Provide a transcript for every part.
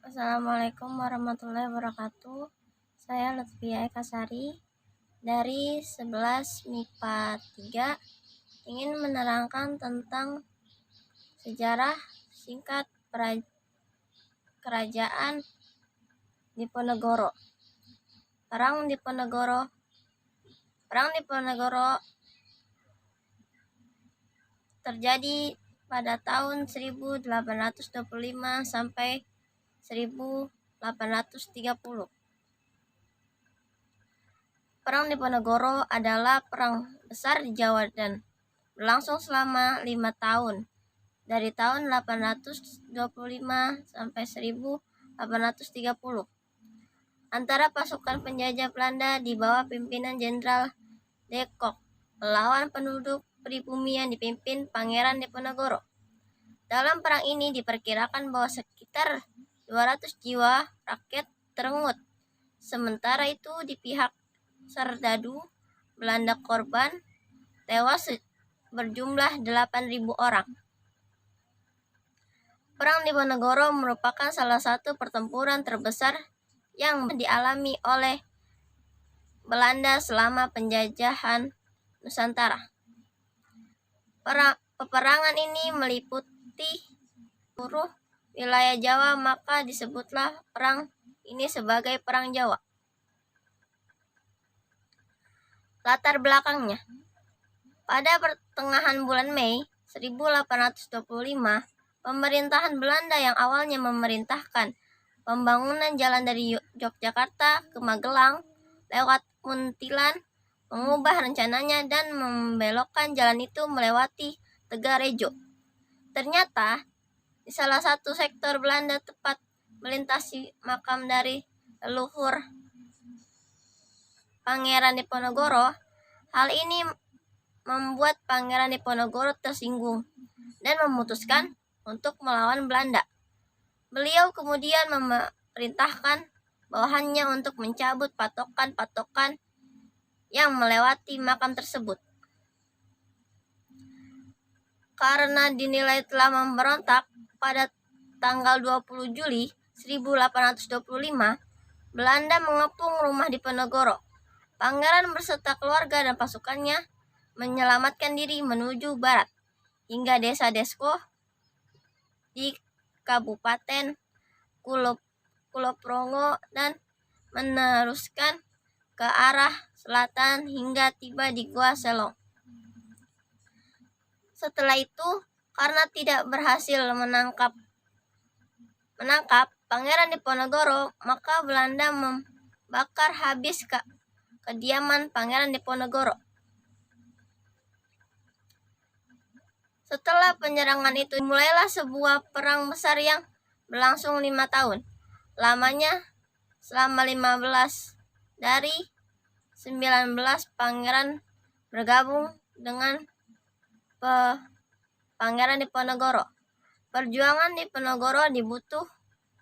Assalamualaikum warahmatullahi wabarakatuh. Saya Lutfia Eka Sari dari 11 MIPA 3 ingin menerangkan tentang sejarah singkat Kerajaan Diponegoro. Perang Diponegoro terjadi pada tahun 1825 sampai 1830. Perang Diponegoro adalah perang besar di Jawa dan berlangsung selama 5 tahun, dari tahun 825 sampai 1830, antara pasukan penjajah Belanda di bawah pimpinan Jenderal de Kock melawan penduduk pribumi yang dipimpin Pangeran Diponegoro. Dalam perang ini diperkirakan bahwa sekitar 200 jiwa rakyat terengut. Sementara itu di pihak Serdadu Belanda korban tewas berjumlah 8.000 orang. Perang Diponegoro merupakan salah satu pertempuran terbesar yang dialami oleh Belanda selama penjajahan Nusantara. Peperangan ini meliputi seluruh wilayah Jawa, maka disebutlah perang ini sebagai Perang Jawa. Latar belakangnya, pada pertengahan bulan Mei 1825, pemerintahan Belanda yang awalnya memerintahkan pembangunan jalan dari Yogyakarta ke Magelang lewat Muntilan mengubah rencananya dan membelokkan jalan itu melewati Tegarejo. Ternyata di salah satu sektor Belanda tepat melintasi makam dari leluhur Pangeran Diponegoro. Hal ini membuat Pangeran Diponegoro tersinggung dan memutuskan untuk melawan Belanda. Beliau kemudian memerintahkan bawahannya untuk mencabut patokan-patokan yang melewati makam tersebut. Karena dinilai telah memberontak, pada tanggal 20 Juli 1825, Belanda mengepung rumah Diponegoro. Pangeran beserta keluarga dan pasukannya menyelamatkan diri menuju barat hingga desa Desko di Kabupaten Kuloprongo dan meneruskan ke arah selatan hingga tiba di Gua Selong. Setelah itu, karena tidak berhasil menangkap Pangeran Diponegoro, maka Belanda membakar habis kediaman Pangeran Diponegoro. Setelah penyerangan itu, mulailah sebuah perang besar yang berlangsung 5 tahun. Lamanya selama 15 dari 19 pangeran bergabung dengan Pangeran Diponegoro. Perjuangan Diponegoro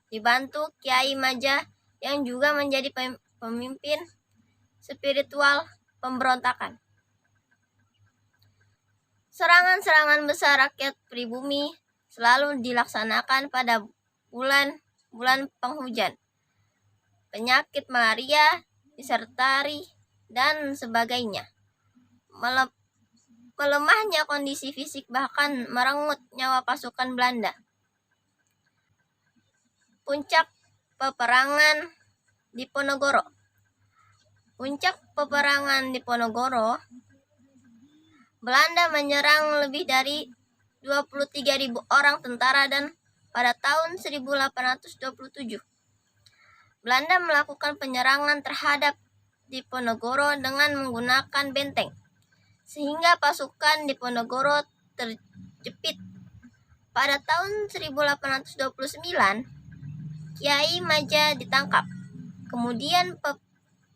dibantu Kiai Majah yang juga menjadi pemimpin spiritual pemberontakan. Serangan-serangan besar rakyat pribumi selalu dilaksanakan pada bulan penghujan. Penyakit malaria disertai dan sebagainya. Melemahnya kondisi fisik bahkan merenggut nyawa pasukan Belanda. Puncak peperangan Diponegoro. Puncak peperangan Diponegoro, Belanda menyerang lebih dari 23.000 orang tentara dan pada tahun 1827 Belanda melakukan penyerangan terhadap Diponegoro dengan menggunakan benteng, sehingga pasukan Diponegoro terjepit. Pada tahun 1829, Kiai Majah ditangkap. Kemudian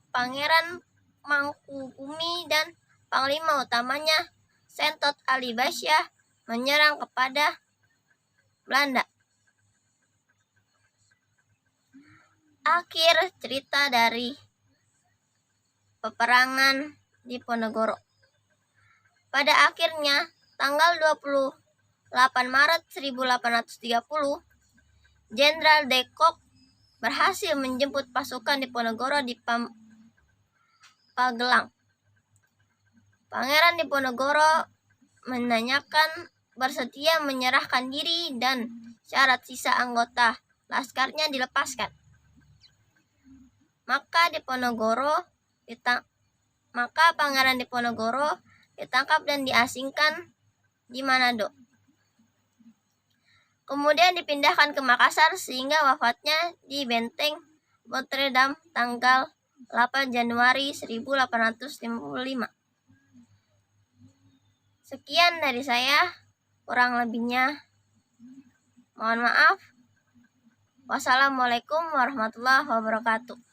Pangeran Mangkubumi dan Panglima utamanya Sentot Ali Basyah menyerang kepada Belanda. Akhir cerita dari peperangan Diponegoro. Pada akhirnya, tanggal 28 Maret 1830, Jenderal de Kock berhasil menjemput pasukan Diponegoro di Pagelang. Pangeran Diponegoro menanyakan bersedia menyerahkan diri dan syarat sisa anggota laskarnya dilepaskan. Maka Pangeran Diponegoro ditangkap dan diasingkan di Manado. Kemudian dipindahkan ke Makassar sehingga wafatnya di Benteng Notre Dame tanggal 8 Januari 1855. Sekian dari saya, kurang lebihnya mohon maaf. Wassalamualaikum warahmatullahi wabarakatuh.